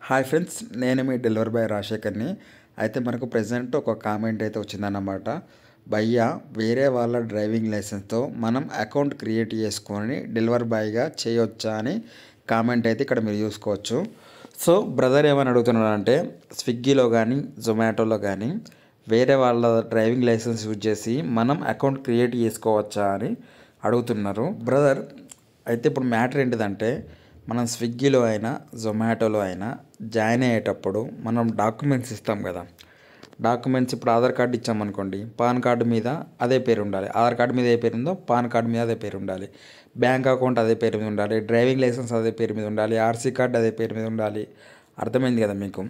Hi friends, నేను మీ delivery boy రాజశేఖర్ని. అయితే మనకు ప్రెజెంట్ ఒక కామెంట్ అయితే వచ్చిందన్నమాట. భయ్యా, వేరే వాళ్ళ డ్రైవింగ్ లైసెన్స్తో మనం అకౌంట్ క్రియేట్ చేసుకొని డెలివరీ బాయ్గా చేయొచ్చా అని కామెంట్ అయితే ఇక్కడ మీరు చూసుకోవచ్చు. సో బ్రదర్ ఏమని అడుగుతున్నాడంటే, స్విగ్గీలో కానీ జొమాటోలో కానీ వేరే వాళ్ళ డ్రైవింగ్ లైసెన్స్ యూజ్ చేసి మనం అకౌంట్ క్రియేట్ చేసుకోవచ్చా అని అడుగుతున్నారు బ్రదర్. అయితే ఇప్పుడు మ్యాటర్ ఏంటిదంటే, మనం స్విగ్గీలో అయినా జొమాటోలో అయినా జాయిన్ అయ్యేటప్పుడు మనం డాక్యుమెంట్స్ ఇస్తాం కదా. డాక్యుమెంట్స్ ఇప్పుడు ఆధార్ కార్డు ఇచ్చామనుకోండి, పాన్ కార్డు మీద అదే పేరు ఉండాలి. ఆధార్ కార్డు మీద ఏ పేరు ఉందో పాన్ కార్డు మీద అదే పేరు ఉండాలి. బ్యాంక్ అకౌంట్ అదే పేరు మీద ఉండాలి. డ్రైవింగ్ లైసెన్స్ అదే పేరు మీద ఉండాలి. ఆర్సీ కార్డు అదే పేరు మీద ఉండాలి. అర్థమైంది కదా మీకు?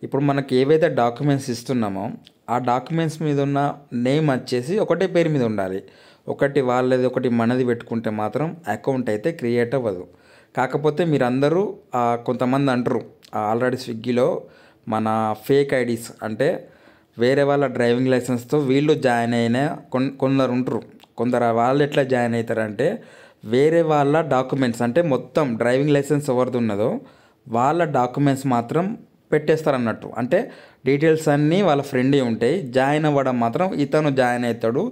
ఇప్పుడు మనకి ఏవైతే డాక్యుమెంట్స్ ఇస్తున్నామో ఆ డాక్యుమెంట్స్ మీద ఉన్న నేమ్ వచ్చేసి ఒకటే పేరు మీద ఉండాలి. ఒకటి వాళ్ళది ఒకటి మనది పెట్టుకుంటే మాత్రం అకౌంట్ అయితే క్రియేట్ అవ్వదు. కాకపోతే మీరందరూ కొంతమంది అంటారు, ఆల్రెడీ స్విగ్గీలో మన ఫేక్ ఐడీస్ అంటే వేరే వాళ్ళ డ్రైవింగ్ లైసెన్స్తో వీళ్ళు జాయిన్ అయిన కొందరు ఉంటారు. కొందరు వాళ్ళు ఎట్లా జాయిన్ అవుతారంటే, వేరే వాళ్ళ డాక్యుమెంట్స్ అంటే మొత్తం డ్రైవింగ్ లైసెన్స్ ఎవరిది ఉన్నదో వాళ్ళ డాక్యుమెంట్స్ మాత్రం పెట్టేస్తారన్నట్టు. అంటే డీటెయిల్స్ అన్నీ వాళ్ళ ఫ్రెండే ఉంటాయి. జాయిన్ అవ్వడం మాత్రం ఇతను జాయిన్ అవుతాడు,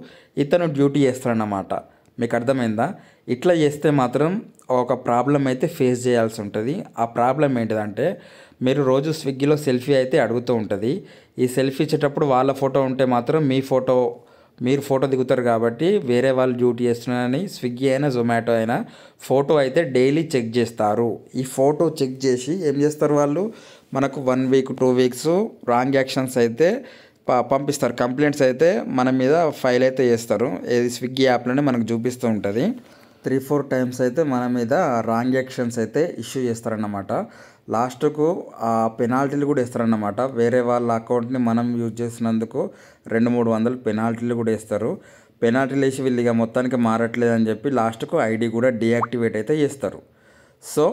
ఇతను డ్యూటీ చేస్తాడన్నమాట. మీకు అర్థమైందా? ఇట్లా చేస్తే మాత్రం ఒక ప్రాబ్లం అయితే ఫేస్ చేయాల్సి ఉంటుంది. ఆ ప్రాబ్లం ఏంటిదంటే, మీరు రోజు స్విగ్గీలో సెల్ఫీ అయితే అడుగుతూ ఉంటుంది. ఈ సెల్ఫీ ఇచ్చేటప్పుడు వాళ్ళ ఫోటో ఉంటే మాత్రం మీరు ఫోటో దిగుతారు కాబట్టి వేరే వాళ్ళు డ్యూటీ చేస్తున్నారని స్విగ్గీ అయినా జొమాటో అయినా ఫోటో అయితే డైలీ చెక్ చేస్తారు. ఈ ఫోటో చెక్ చేసి ఏం చేస్తారు వాళ్ళు, మనకు 1 వీక్ 2 వీక్స్ రాంగ్ యాక్షన్స్ అయితే పంపిస్తారు. కంప్లైంట్స్ అయితే మన మీద ఫైల్ అయితే చేస్తారు. ఏది స్విగ్గీ యాప్లోనే మనకు చూపిస్తూ ఉంటుంది. 3-4 టైమ్స్ అయితే మన మీద రాంగ్ యాక్షన్స్ అయితే ఇష్యూ చేస్తారన్నమాట. లాస్ట్కు ఆ పెనాల్టీలు కూడా ఇస్తారన్నమాట. వేరే వాళ్ళ అకౌంట్ని మనం యూజ్ చేసినందుకు 200-300 పెనాల్టీలు కూడా ఇస్తారు. పెనాల్టీలు వేసి వీళ్ళు ఇక మొత్తానికి మారట్లేదని చెప్పి లాస్ట్కు ఐడి కూడా డీయాక్టివేట్ అయితే చేస్తారు. సో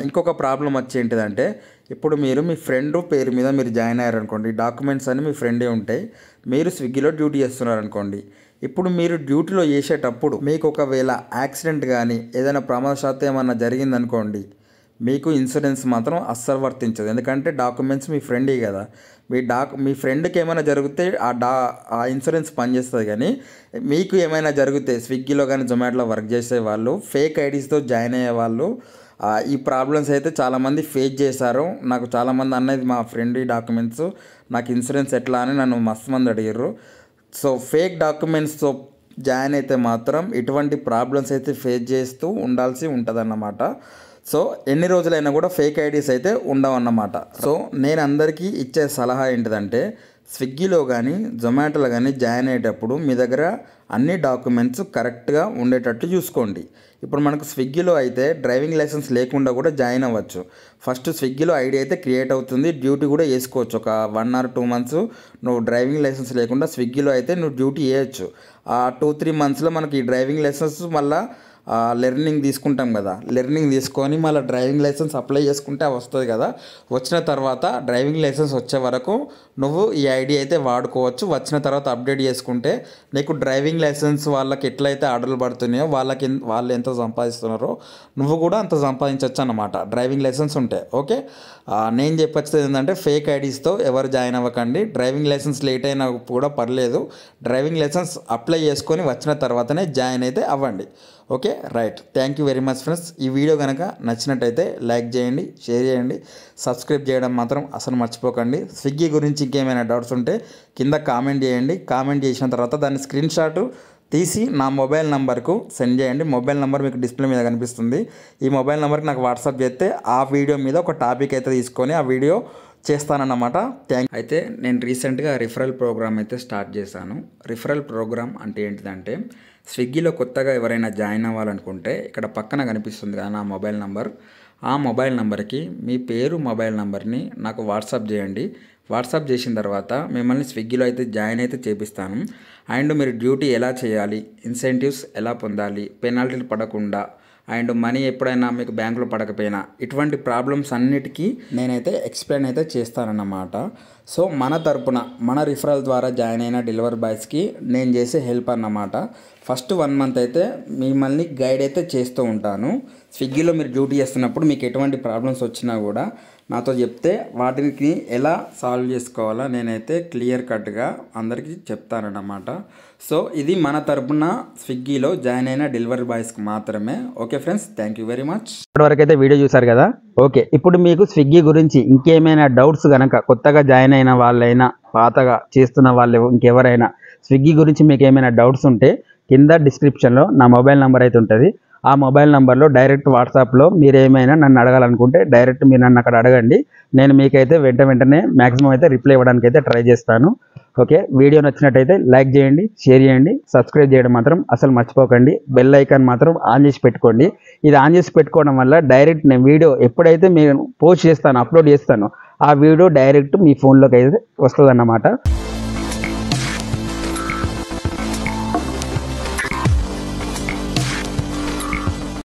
ఇంకొక ప్రాబ్లం వచ్చి ఏంటిదంటే, ఇప్పుడు మీరు మీ ఫ్రెండ్ పేరు మీద మీరు జాయిన్ అయ్యారనుకోండి, డాక్యుమెంట్స్ అన్నీ మీ ఫ్రెండే ఉంటాయి. మీరు స్విగ్గీలో డ్యూటీ చేస్తున్నారనుకోండి. ఇప్పుడు మీరు డ్యూటీలో చేసేటప్పుడు మీకు ఒకవేళ యాక్సిడెంట్ కానీ ఏదైనా ప్రమాదశాత్తు ఏమన్నా జరిగిందనుకోండి, మీకు ఇన్సూరెన్స్ మాత్రం అస్సలు వర్తించదు. ఎందుకంటే డాక్యుమెంట్స్ మీ ఫ్రెండే కదా. మీ ఫ్రెండ్కి ఏమైనా జరిగితే ఆ ఇన్సూరెన్స్ పనిచేస్తుంది. కానీ మీకు ఏమైనా జరిగితే స్విగ్గీలో కానీ జొమాటోలో వర్క్ చేసే వాళ్ళు ఫేక్ ఐడీస్తో జాయిన్ అయ్యే వాళ్ళు ఈ ప్రాబ్లమ్స్ అయితే చాలామంది ఫేస్ చేశారు. నాకు చాలామంది అన్నది, మా ఫ్రెండ్ డాక్యుమెంట్స్ నాకు ఇన్సూరెన్స్ ఎట్లా అని నన్ను మస్తు మంది అడిగారు. సో ఫేక్ డాక్యుమెంట్స్తో జాయిన్ అయితే మాత్రం ఇటువంటి ప్రాబ్లమ్స్ అయితే ఫేస్ చేస్తూ ఉండాల్సి ఉంటుందన్నమాట. సో ఎన్ని రోజులైనా కూడా ఫేక్ ఐడీస్ అయితే ఉండవన్నమాట. సో నేను అందరికీ ఇచ్చే సలహా ఏంటిదంటే, స్విగ్గీలో కానీ జొమాటోలో కానీ జాయిన్ అయ్యేటప్పుడు మీ దగ్గర అన్ని డాక్యుమెంట్స్ కరెక్ట్గా ఉండేటట్టు చూసుకోండి. ఇప్పుడు మనకు స్విగ్గీలో అయితే డ్రైవింగ్ లైసెన్స్ లేకుండా కూడా జాయిన్ అవ్వచ్చు. ఫస్ట్ స్విగ్గీలో ఐడి అయితే క్రియేట్ అవుతుంది, డ్యూటీ కూడా వేసుకోవచ్చు. ఒక 1 or 2 months నువ్వు డ్రైవింగ్ లైసెన్స్ లేకుండా స్విగ్గీలో అయితే నువ్వు డ్యూటీ చేయొచ్చు. ఆ 2-3 monthsలో మనకి ఈ డ్రైవింగ్ లైసెన్స్ మళ్ళీ లెర్నింగ్ తీసుకుంటాం కదా. లెర్నింగ్ తీసుకొని మళ్ళీ డ్రైవింగ్ లైసెన్స్ అప్లై చేసుకుంటే వస్తుంది కదా. వచ్చిన తర్వాత డ్రైవింగ్ లైసెన్స్ వచ్చే వరకు నువ్వు ఈ ఐడి అయితే వాడుకోవచ్చు. వచ్చిన తర్వాత అప్డేట్ చేసుకుంటే నీకు డ్రైవింగ్ లైసెన్స్ వాళ్ళకి ఎట్లయితే ఆర్డర్లు పడుతున్నాయో వాళ్ళు ఎంత సంపాదిస్తున్నారో నువ్వు కూడా అంత సంపాదించవచ్చు అన్నమాట, డ్రైవింగ్ లైసెన్స్ ఉంటే. ఓకే, నేను చెప్పొచ్చేది ఏంటంటే, ఫేక్ ఐడీస్తో ఎవరు జాయిన్ అవ్వకండి. డ్రైవింగ్ లైసెన్స్ లేట్ అయినా కూడా పర్లేదు, డ్రైవింగ్ లైసెన్స్ అప్లై చేసుకొని వచ్చిన తర్వాతనే జాయిన్ అయితే అవ్వండి. Okay, right. Thank you very much friends. ఈ వీడియో కనుక నచ్చినట్టయితే లైక్ చేయండి, షేర్ చేయండి, సబ్స్క్రైబ్ చేయడం మాత్రం అసలు మర్చిపోకండి. స్విగ్గీ గురించి ఇంకేమైనా డౌట్స్ ఉంటే కింద కామెంట్ చేయండి. కామెంట్ చేసిన తర్వాత దాన్ని స్క్రీన్ షాట్ తీసి నా మొబైల్ నెంబర్కు సెండ్ చేయండి. మొబైల్ నెంబర్ మీకు డిస్ప్లే మీద కనిపిస్తుంది. ఈ మొబైల్ నెంబర్కి నాకు వాట్సాప్ చేస్తే ఆ వీడియో మీద ఒక టాపిక్ అయితే తీసుకొని ఆ వీడియో చేస్తానన్నమాట. అయితే నేను రీసెంట్గా రిఫరల్ ప్రోగ్రామ్ అయితే స్టార్ట్ చేశాను. రిఫరల్ ప్రోగ్రామ్ అంటే ఏంటిదంటే, స్విగ్గీలో కొత్తగా ఎవరైనా జాయిన్ అవ్వాలనుకుంటే ఇక్కడ పక్కన కనిపిస్తుంది కదా నా మొబైల్ నెంబర్, ఆ మొబైల్ నెంబర్కి మీ పేరు, మొబైల్ నెంబర్ని నాకు వాట్సాప్ చేయండి. వాట్సాప్ చేసిన తర్వాత మిమ్మల్ని స్విగ్గీలో అయితే జాయిన్ అయితే చేపిస్తాను. అండ్ మీరు డ్యూటీ ఎలా చేయాలి, ఇన్సెంటివ్స్ ఎలా పొందాలి, పెనాల్టీలు పడకుండా, అండ్ మనీ ఎప్పుడైనా మీకు బ్యాంకులో పడకపోయినా ఇటువంటి ప్రాబ్లమ్స్ అన్నిటికీ నేనైతే ఎక్స్ప్లెయిన్ అయితే చేస్తానన్నమాట. సో మన తరపున మన రిఫరల్ ద్వారా జాయిన్ అయిన డెలివరీ బాయ్స్కి నేను చేసే హెల్ప్ అన్నమాట. ఫస్ట్ 1 month అయితే మిమ్మల్ని గైడ్ అయితే చేస్తూ ఉంటాను. స్విగ్గీలో మీరు డ్యూటీ చేస్తున్నప్పుడు మీకు ఎటువంటి ప్రాబ్లమ్స్ వచ్చినా కూడా నాతో చెప్తే వాటికి ఎలా సాల్వ్ చేసుకోవాలో నేనైతే క్లియర్ కట్గా అందరికీ చెప్తానన్నమాట. సో ఇది మన తరపున స్విగ్గీలో జాయిన్ అయిన డెలివరీ బాయ్స్కి మాత్రమే. Okay friends, thank you very much. ఇప్పటివరకు అయితే వీడియో చూసారు కదా. ఓకే, ఇప్పుడు మీకు స్విగ్గీ గురించి ఇంకేమైనా డౌట్స్ కనుక కొత్తగా జాయిన్ అయిన వాళ్ళైనా పాతగా చేస్తున్న వాళ్ళు ఇంకెవరైనా స్విగ్గీ గురించి మీకు ఏమైనా డౌట్స్ ఉంటే కింద డిస్క్రిప్షన్లో నా మొబైల్ నెంబర్ అయితే ఉంటుంది. ఆ మొబైల్ నెంబర్లో డైరెక్ట్ వాట్సాప్లో మీరు ఏమైనా నన్ను అడగాలనుకుంటే డైరెక్ట్ మీరు నన్ను అక్కడ అడగండి. నేను మీకైతే వెంటనే మ్యాక్సిమం అయితే రిప్లై ఇవ్వడానికి అయితే ట్రై చేస్తాను. ఓకే, వీడియో నచ్చినట్టయితే లైక్ చేయండి, షేర్ చేయండి, సబ్స్క్రైబ్ చేయడం మాత్రం అసలు మర్చిపోకండి. బెల్ ఐకాన్ మాత్రం ఆన్ చేసి పెట్టుకోండి. ఇది ఆన్ చేసి పెట్టుకోవడం వల్ల డైరెక్ట్ నేను వీడియో ఎప్పుడైతే నేను పోస్ట్ చేస్తాను, అప్లోడ్ చేస్తానో ఆ వీడియో డైరెక్ట్ మీ ఫోన్లోకి అయితే వస్తుంది అన్నమాట.